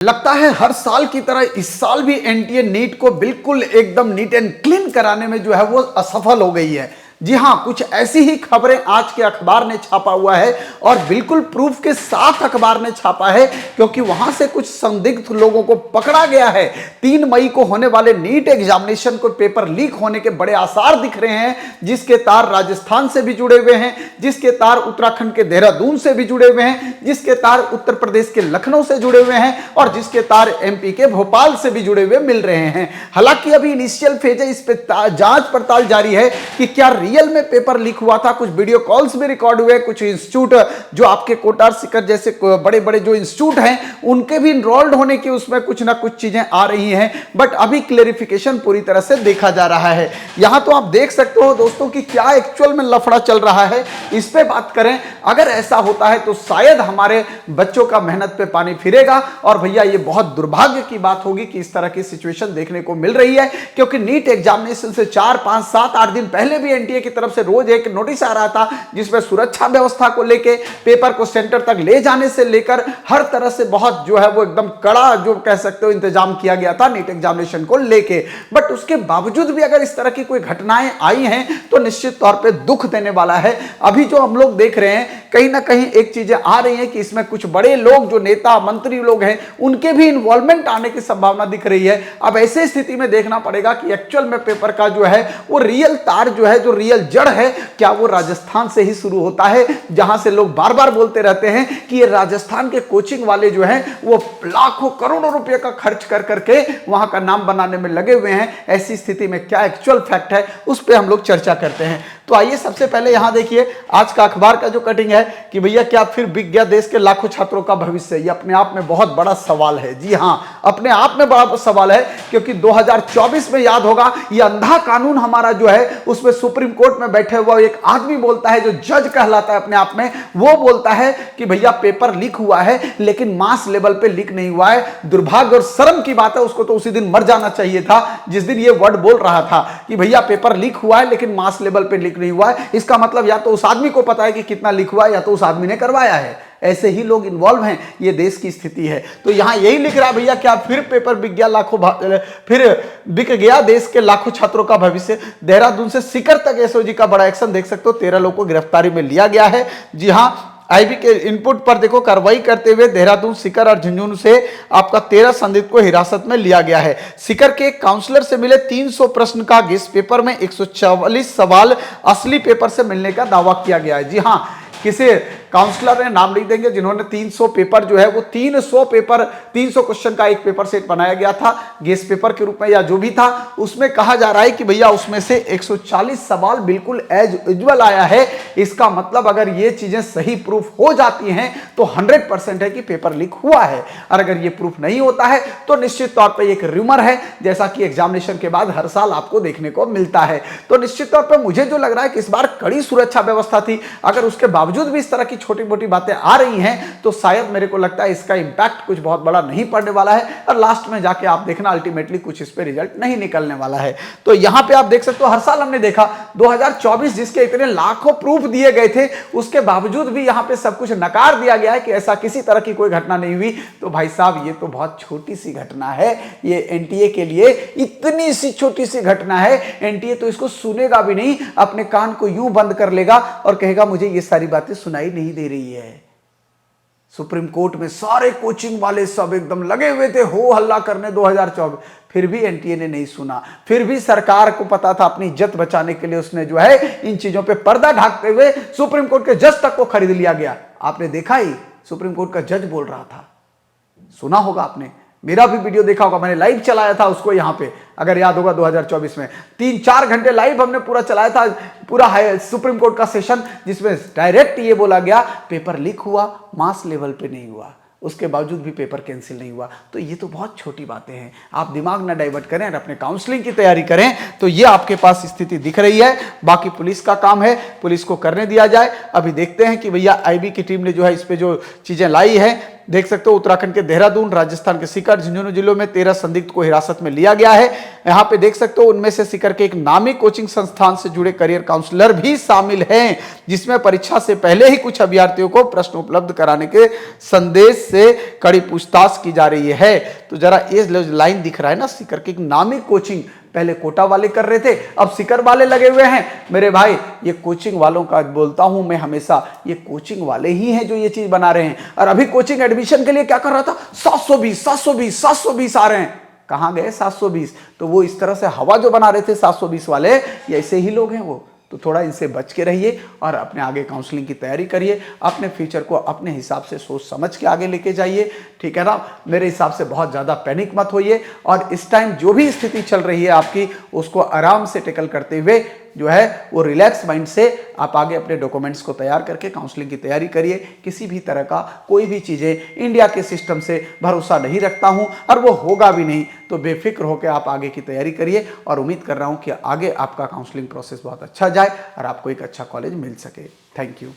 लगता है हर साल की तरह इस साल भी एनटीए नीट को बिल्कुल एकदम नीट एंड क्लीन कराने में जो है वो असफल हो गई है। जी हां, कुछ ऐसी ही खबरें आज के अखबार ने छापा हुआ है और बिल्कुल प्रूफ के साथ अखबार ने छापा है, क्योंकि वहां से कुछ संदिग्ध लोगों को पकड़ा गया है। 3 मई को होने वाले नीट एग्जामिनेशन को पेपर लीक होने के बड़े आसार दिख रहे हैं, जिसके तार राजस्थान से भी जुड़े हुए हैं, जिसके तार उत्तराखंड के देहरादून से भी जुड़े हुए हैं, जिसके तार उत्तर प्रदेश के लखनऊ से जुड़े हुए हैं और जिसके तार एमपी के भोपाल से भी जुड़े हुए मिल रहे हैं। हालांकि अभी इनिशियल फेज है, इस पे जांच पड़ताल जारी है कि क्या रियल में पेपर लीक हुआ था। कुछ वीडियो कॉल्स भी रिकॉर्ड हुए, कुछ इंस्टीट्यूट जो आपके कोटार सिकर जैसे बड़े बड़े जो इंस्टीट्यूट हैं उनके भी इनरोल्ड होने की उसमें कुछ ना कुछ चीजें आ रही हैं, बट अभी क्लेरिफिकेशन पूरी तरह से देखा जा रहा है। यहां तो आप देख सकते हो दोस्तों कि क्या एक्चुअल में लफड़ा चल रहा है, इस पे बात करें। अगर ऐसा होता है तो शायद हमारे बच्चों का मेहनत पे पानी फिरेगा और भैया ये बहुत दुर्भाग्य की बात होगी कि इस तरह की सिचुएशन देखने को मिल रही है, क्योंकि नीट एग्जामिनेशन से 4, 5, 7, 8 दिन पहले भी एनटीए की तरफ से रोज एक नोटिस आ रहा था, जिसमें सुरक्षा व्यवस्था को लेके, पेपर को सेंटर तक ले जाने से लेकर हर तरह से बहुत जो है वो एकदम कड़ा जो कह सकते हो इंतजाम किया गया था नीट एग्जामिनेशन को लेके। बट उसके बावजूद भी अगर इस तरह की कोई घटनाएं आई हैं तो निश्चित तौर पे दुख देने वाला है। अभी जो हम लोग देख रहे हैं कहीं ना कहीं एक चीजें आ रही हैं कि इसमें कुछ बड़े लोग जो नेता मंत्री लोग हैं उनके भी इन्वॉल्वमेंट आने की संभावना दिख रही है। अब ऐसे स्थिति में देखना पड़ेगा कि एक्चुअल में पेपर का जो है वो रियल तार जो है, जो रियल जड़ है, क्या वो राजस्थान से ही शुरू होता है, जहां से लोग बार बार बोलते रहते हैं कि ये राजस्थान के कोचिंग वाले जो हैं वो लाखों करोड़ों रुपए का खर्च कर करके वहां का नाम बनाने में लगे हुए हैं। ऐसी स्थिति में क्या एक्चुअल फैक्ट है उस पर हम लोग चर्चा करते हैं। तो आइए सबसे पहले यहां देखिए आज का अखबार का जो कटिंग है कि भैया क्या फिर बिक गया देश के लाखों छात्रों का भविष्य। ये अपने आप में बहुत बड़ा सवाल है। जी हां, अपने आप में बड़ा सवाल है, क्योंकि 2024 में याद होगा ये अंधा कानून हमारा जो है उसमें सुप्रीम कोर्ट में बैठे हुआ एक आदमी बोलता है, जो जज कहलाता है अपने आप में, वो बोलता है कि भैया पेपर लीक हुआ है लेकिन मास लेवल पे लीक नहीं हुआ है। दुर्भाग्य और शर्म की बात है, उसको तो उसी दिन मर जाना चाहिए था जिस दिन ये वर्ड बोल रहा था कि भैया पेपर लीक हुआ है लेकिन मास लेवल पे लीक नहीं हुआ है। इसका मतलब या तो उस आदमी को पता है कि कितना लीक हुआ है या तो उस आदमी ने करवाया है। ऐसे ही लोग इन्वॉल्व हैं, ये देश की स्थिति है। तो यहां यही लिख रहा भैया क्या फिर पेपर बिक गया, फिर बिक गया देश के लाखों छात्रों का भविष्य। देहरादून से सीकर तक एसओजी का बड़ा एक्शन देख सकते हो, 13 लोगों को गिरफ्तारी में लिया गया है। जी हां, आईबी के इनपुट पर देखो कार्रवाई करते हुए देहरादून, सीकर और झुंझुनू से आपका 13 संदिग्ध को हिरासत में लिया गया है। सीकर के एक काउंसलर से मिले 300 प्रश्न का गेस्ट पेपर में 144 सवाल असली पेपर से मिलने का दावा किया गया है। जी हां, किसी काउंसलर ने नाम नहीं देंगे जिन्होंने 300 पेपर जो है वो 300 क्वेश्चन का एक पेपर सेट बनाया गया था गेस्ट पेपर के रूप में या जो भी था, उसमें कहा जा रहा है कि भैया उसमें से 140 सवाल बिल्कुल एज यूजुअल आया है। इसका मतलब अगर ये चीजें सही प्रूफ हो जाती हैं तो 100% है कि पेपर लीक हुआ है, और अगर ये प्रूफ नहीं होता है तो निश्चित तौर पर एक र्यूमर है, जैसा कि एग्जामिनेशन के बाद हर साल आपको देखने को मिलता है। तो निश्चित तौर पर मुझे जो लग रहा है कि इस बार कड़ी सुरक्षा व्यवस्था थी, अगर उसके बावजूद भी इस तरह की छोटी मोटी बातें आ रही हैं तो शायद मेरे को लगता है इसका इंपैक्ट कुछ बहुत बड़ा नहीं पड़ने वाला है, और लास्ट में जाके आप देखना अल्टीमेटली कुछ इस पे रिजल्ट नहीं निकलने वाला है। तो यहां पे आप देख सकते हो हर साल हमने देखा 2024 जिसके इतने लाखों प्रूफ दिए गए थे, उसके बावजूद भी यहां पे सब कुछ नकार दिया गया है कि ऐसा किसी तरह की कोई घटना नहीं हुई। तो भाई साहब ये तो बहुत छोटी सी घटना है, ये एनटीए के लिए इतनी सी छोटी सी घटना है। एनटीए तो इसको सुनेगा भी नहीं, अपने कान को यूं बंद कर लेगा और कहेगा मुझे ये सारी बातें सुनाई नहीं दे रही है। सुप्रीम कोर्ट में सारे कोचिंग वाले सब एकदम लगे हुए थे हो हल्ला करने 2024, फिर भी एनटीए ने नहीं सुना। फिर भी सरकार को पता था अपनी इज्जत बचाने के लिए उसने जो है इन चीजों पे पर्दा ढाकते हुए सुप्रीम कोर्ट के जज तक को खरीद लिया गया। आपने देखा ही सुप्रीम कोर्ट का जज बोल रहा था, सुना होगा आपने, मेरा भी वीडियो देखा होगा, मैंने लाइव चलाया था उसको यहाँ पे, अगर याद होगा 2024 में 3-4 घंटे लाइव हमने पूरा चलाया था, पूरा सुप्रीम कोर्ट का सेशन, जिसमें डायरेक्ट ये बोला गया पेपर लीक हुआ, मास लेवल पे नहीं हुआ, उसके बावजूद भी पेपर कैंसिल नहीं हुआ। तो ये तो बहुत छोटी बातें हैं, आप दिमाग ना डाइवर्ट करें और अपने काउंसलिंग की तैयारी करें। तो ये आपके पास स्थिति दिख रही है, बाकी पुलिस का काम है, पुलिस को करने दिया जाए। अभी देखते हैं कि भैया आईबी की टीम ने जो है इस पे जो चीजें लाई है देख सकते हो उत्तराखंड के देहरादून, राजस्थान के सीकर, झुंझुनू जिलों में 13 संदिग्ध को हिरासत में लिया गया है। यहां पे देख सकते हो उनमें से सीकर के एक नामी कोचिंग संस्थान से जुड़े करियर काउंसलर भी शामिल हैं, जिसमें परीक्षा से पहले ही कुछ अभ्यर्थियों को प्रश्न उपलब्ध कराने के संदेश से कड़ी पूछताछ की जा रही है। तो जरा ये लाइन दिख रहा है ना, सीकर की एक नामी कोचिंग, पहले कोटा वाले कर रहे थे, अब सीकर वाले लगे हुए हैं। मेरे भाई ये कोचिंग वालों का बोलता हूं मैं हमेशा, ये कोचिंग वाले ही हैं जो ये चीज बना रहे हैं। और अभी कोचिंग एडमिशन के लिए क्या कर रहा था, 720 आ रहे हैं, कहां गए 720? तो वो इस तरह से हवा जो बना रहे थे 720 वाले, ये ऐसे ही लोग हैं वो। तो थोड़ा इनसे बच के रहिए और अपने आगे काउंसलिंग की तैयारी करिए, अपने फ्यूचर को अपने हिसाब से सोच समझ के आगे लेके जाइए, ठीक है ना। मेरे हिसाब से बहुत ज़्यादा पैनिक मत होइए, और इस टाइम जो भी स्थिति चल रही है आपकी, उसको आराम से टेकल करते हुए जो है वो रिलैक्स माइंड से आप आगे अपने डॉक्यूमेंट्स को तैयार करके काउंसलिंग की तैयारी करिए। किसी भी तरह का कोई भी चीज़ें इंडिया के सिस्टम से भरोसा नहीं रखता हूं, और वो होगा भी नहीं। तो बेफिक्र होकर आप आगे की तैयारी करिए, और उम्मीद कर रहा हूं कि आगे आपका काउंसलिंग प्रोसेस बहुत अच्छा जाए और आपको एक अच्छा कॉलेज मिल सके। Thank you.